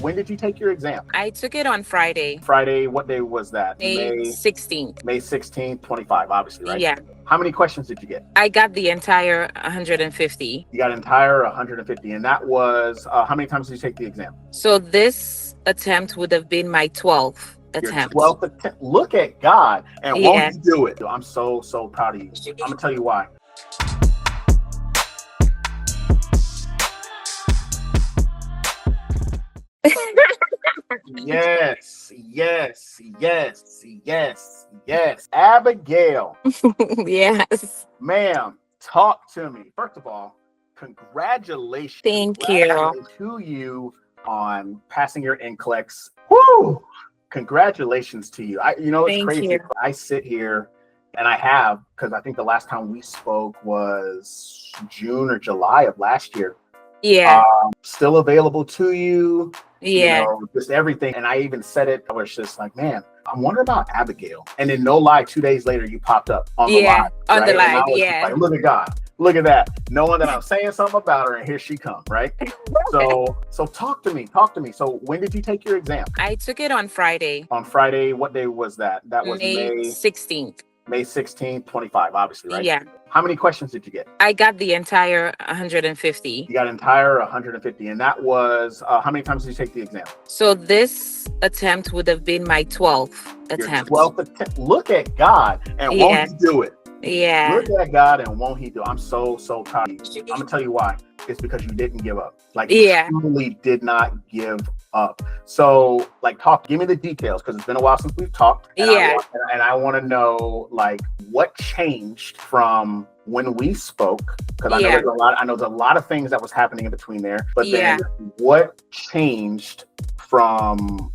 When did you take your exam? I took it on Friday, Friday, what day was that? May 16th. May 16th, 25, obviously, right? Yeah, How many questions did you get? I got the entire 150. You got entire 150, and that was, how many times did you take the exam? So this attempt would have been my 12th Your attempt. 12th attempt. Look at God, and Yeah. won't he do it? I'm so proud of you. I'm gonna tell you why. Yes. Abigail, Yes. ma'am, talk to me. First of all, congratulations. Thank you. To you on passing your NCLEX. Woo! Congratulations to you. It's Thank crazy. you. I sit here and I have, because I think the last time we spoke was June or July of last year. Yeah. Still available to you. Yeah. Just everything. And I even said it, I was just like, man, I wonder about Abigail. And then no lie, 2 days later, you popped up on the live. On the right? And I live, was just yeah. like, look at God. Look at that. Knowing that I'm saying something about her, and here she comes, right? So talk to me. So when did you take your exam? I took it on Friday, On Friday, what day was that? That was May 16th. May 16th, 25, obviously, right? Yeah, How many questions did you get? I got the entire 150. You got entire 150, and that was, how many times did you take the exam? So this attempt would have been my 12th Your attempt. 12th attempt. Look at God, and Yeah. won't he do it? Yeah. Look at God, and won't he do it? I'm so proud of you. I'm gonna tell you why. It's because you didn't give up. Like, you Yeah. truly did not give up. So, give me the details, because it's been a while since we've talked. And Yeah. I want to know, what changed from when we spoke, because I know Yeah. there's a lot of things that was happening in between there. But Yeah. then what changed from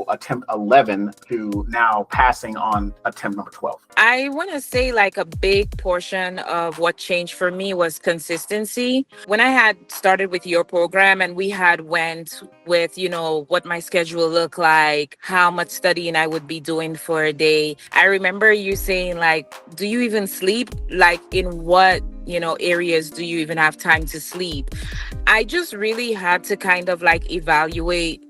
attempt 11 to now passing on attempt number 12? I want to say a big portion of what changed for me was consistency. When I had started with your program and we had went with, what my schedule looked like, how much studying I would be doing for a day. I remember you saying do you even sleep? In what, areas do you even have time to sleep? I just really had to kind of evaluate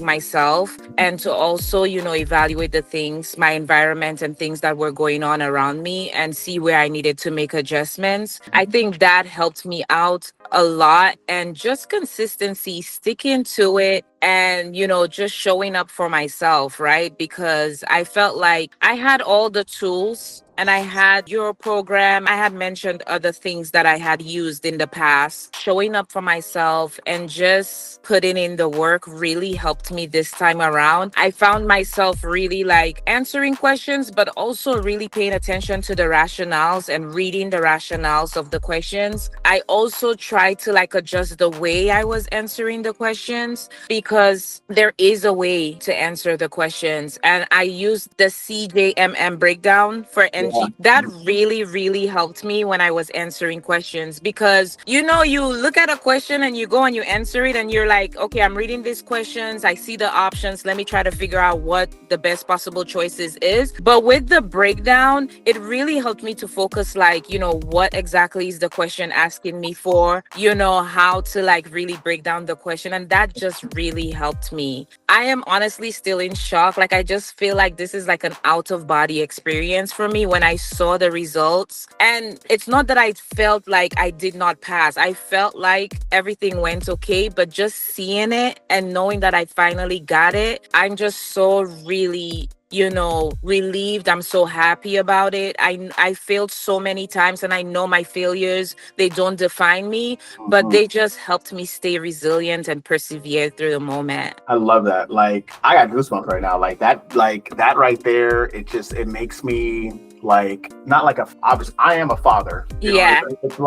myself, and to also evaluate the things, my environment and things that were going on around me, and see where I needed to make adjustments. I think that helped me out a lot, and just consistency, sticking to it, and just showing up for myself, right? Because I felt like I had all the tools, and I had your program. I had mentioned other things that I had used in the past. Showing up for myself and just putting in the work really helped me this time around. I found myself really answering questions, but also really paying attention to the rationales and reading the rationales of the questions. I also tried to adjust the way I was answering the questions, because there is a way to answer the questions. And I used the CJMM breakdown for NG. That really, really helped me when I was answering questions, because you look at a question and you go and you answer it and you're like, okay, I'm reading these questions, I see the options, let me try to figure out what the best possible choices is. But with the breakdown, it really helped me to focus what exactly is the question asking me for, how to really break down the question. And that just really helped me. I am honestly still in shock. I just feel like this is an out of body experience for me when I saw the results. And it's not that I felt like I did not pass. I felt like everything went okay, but just seeing it and knowing that I finally got it, I'm just so really relieved. I'm so happy about it. I failed so many times, and I know my failures, they don't define me, but they just helped me stay resilient and persevere through the moment. I love that. I got goosebumps right now. That right there, it makes me not obviously I am a father. Yeah. It's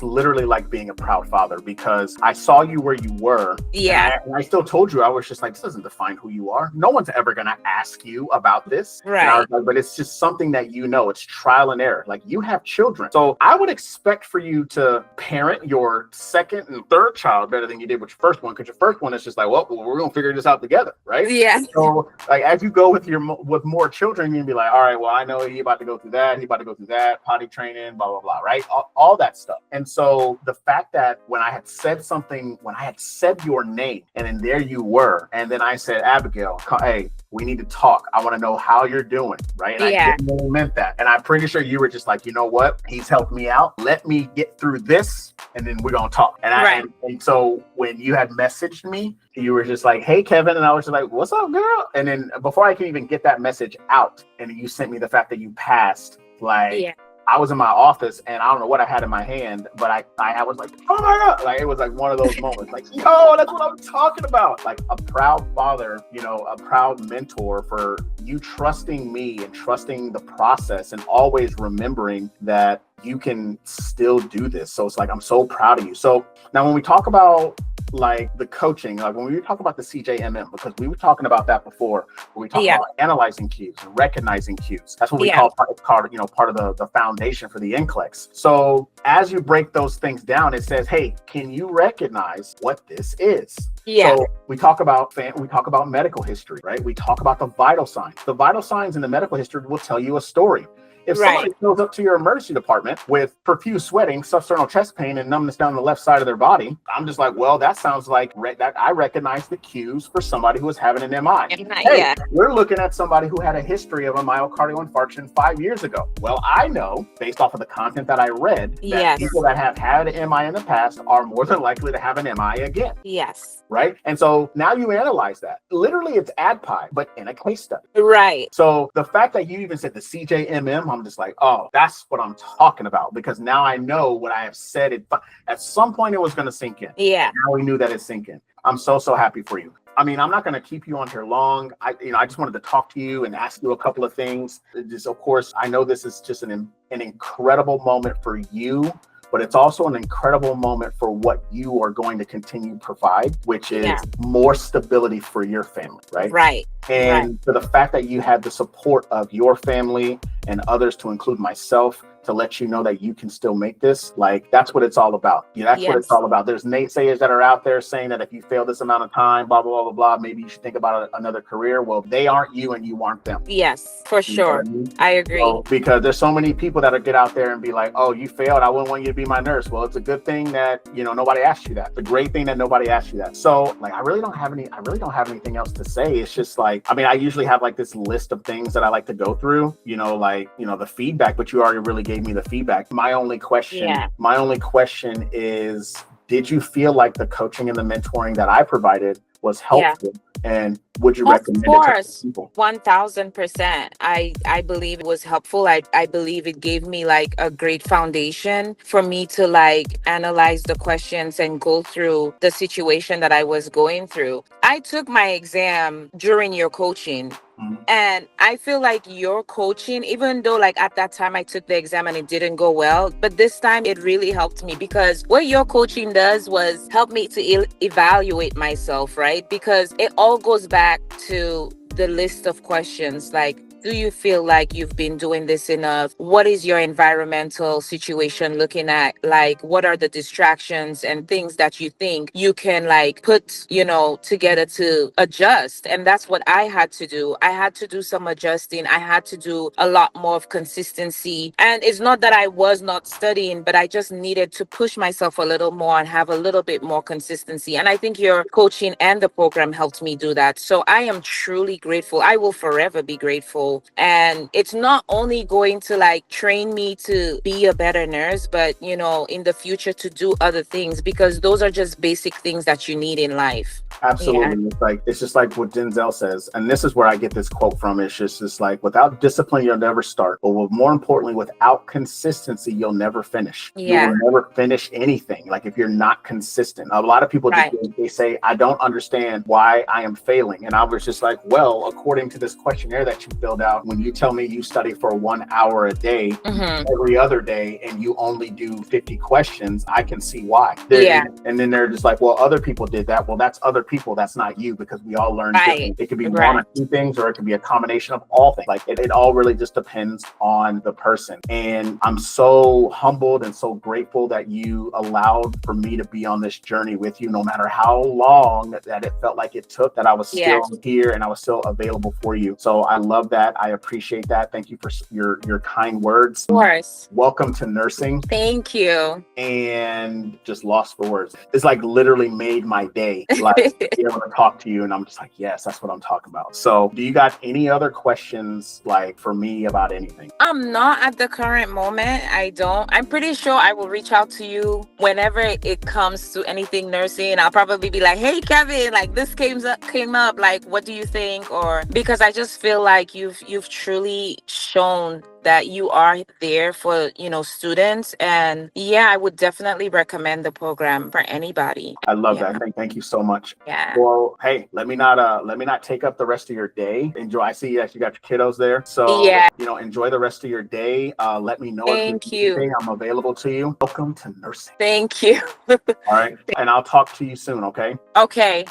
literally like being a proud father, because I saw you where you were. Yeah. And I still told you, I was just this doesn't define who you are. No one's ever gonna ask you about this. Right. And I was but it's just something that it's trial and error. You have children. So I would expect for you to parent your second and third child better than you did with your first one, because your first one is just well, we're gonna figure this out together, right? Yeah. So as you go with more children, you'll be all right, well, I know he about to go through that. He about to go through that, potty training, blah, blah, blah, right? All that stuff. And so the fact that when I had said something, when I had said your name, and then there you were, and then I said, Abigail, hey, we need to talk. I want to know how you're doing, right? And I genuinely meant that. And I'm pretty sure you were just like, you know what? He's helped me out. Let me get through this, and then we're going to talk. And and so when you had messaged me, you were just like, hey, Kevin. And I was just like, what's up, girl? And then before I could even get that message out, and you sent me the fact that you passed, like, I was in my office and I don't know what I had in my hand, but I was like, oh my God. Like, it was like one of those moments, like, yo, that's what I'm talking about. Like a proud father, you know, a proud mentor for you trusting me and trusting the process and always remembering that you can still do this. So it's like, I'm so proud of you. So now when we talk about like the coaching, like when we talk about the CJMM, because we were talking about that before, when we talk about analyzing cues and recognizing cues. That's what we call part of the foundation for the NCLEX. So as you break those things down, it says, hey, can you recognize what this is? So we talk about medical history, right? We talk about the vital signs. The vital signs in the medical history will tell you a story. If somebody shows up to your emergency department with profuse sweating, substernal chest pain, and numbness down the left side of their body, I'm just like, well, that sounds like that I recognize the cues for somebody who is having an MI. Hey, we're looking at somebody who had a history of a myocardial infarction 5 years ago. Well, I know, based off of the content that I read, that people that have had an MI in the past are more than likely to have an MI again. Right? And so now you analyze that. Literally, it's ADPI, but in a case study. So the fact that you even said the CJMM, I'm just like, oh, that's what I'm talking about, because now I know what I have said. At some point, it was going to sink in. Now we knew that it's sinking. I'm so happy for you. I mean, I'm not going to keep you on here long. I just wanted to talk to you and ask you a couple of things. Just, of course, I know this is just an incredible moment for you, but it's also an incredible moment for what you are going to continue to provide, which is more stability for your family, right? And for the fact that you had the support of your family and others, to include myself, to let you know that you can still make this, like, that's what it's all about. That's what it's all about. There's naysayers that are out there saying that if you fail this amount of time, blah, blah, blah, blah, maybe you should think about another career. Well, they aren't you and you aren't them. For sure. I agree. So, because there's so many people that get out there and be like, oh, you failed, I wouldn't want you to be my nurse. Well, it's a good thing that, nobody asked you that. It's a great thing that nobody asked you that. So like, I really don't have anything else to say. It's just like, I mean, I usually have like this list of things that I like to go through, the feedback, but you already really gave me the feedback. My only question is, did you feel like the coaching and the mentoring that I provided was helpful? And would you recommend it to people? 1000%. I believe it was helpful. I believe it gave me like a great foundation for me to like analyze the questions and go through the situation that I was going through. I took my exam during your coaching. And I feel like your coaching, even though like at that time I took the exam and it didn't go well, but this time it really helped me, because what your coaching does was help me to evaluate myself, right? Because it all goes back to the list of questions like, do you feel like you've been doing this enough? What is your environmental situation looking at? Like, what are the distractions and things that you think you can like put, together to adjust? And that's what I had to do. I had to do some adjusting. I had to do a lot more of consistency. And it's not that I was not studying, but I just needed to push myself a little more and have a little bit more consistency. And I think your coaching and the program helped me do that. So I am truly grateful. I will forever be grateful. And it's not only going to like train me to be a better nurse, but in the future to do other things, because those are just basic things that you need in life. Absolutely. It's just like what Denzel says, and this is where I get this quote from. It's just like, without discipline, you'll never start. But more importantly, without consistency, you'll never finish. You will never finish anything. Like if you're not consistent. A lot of people they say, I don't understand why I am failing. And I was just like, well, according to this questionnaire that you filled out, when you tell me you study for 1 hour a day, every other day, and you only do 50 questions, I can see why. And then they're just like, well, other people did that. Well, that's other people, that's not you, because we all learn Right. different. It could be one Right. or two things, or it could be a combination of all things. Like it all really just depends on the person. And I'm so humbled and so grateful that you allowed for me to be on this journey with you, no matter how long that it felt like it took, that I was still Yes. here and I was still available for you. So I love that. I appreciate that. Thank you for your kind words. Of course. Welcome to nursing. Thank you. And just lost for words. It's like literally made my day, like be able to talk to you, and I'm just like, yes, that's what I'm talking about. So do you got any other questions like for me about anything? Not at the current moment. I don't. I'm pretty sure I will reach out to you whenever it comes to anything nursing. I'll probably be like, hey Kevin, like this came up, like what do you think? Or because I just feel like you've truly shown that you are there for, students. And yeah, I would definitely recommend the program for anybody. I love Yeah. that. Thank you so much. Yeah. Well, hey, let me not take up the rest of your day. Enjoy. I see that you got your kiddos there. So Yeah. enjoy the rest of your day. Let me know Thank if there's you. anything. I'm available to you. Welcome to nursing. Thank you. All right. And I'll talk to you soon, okay? Okay.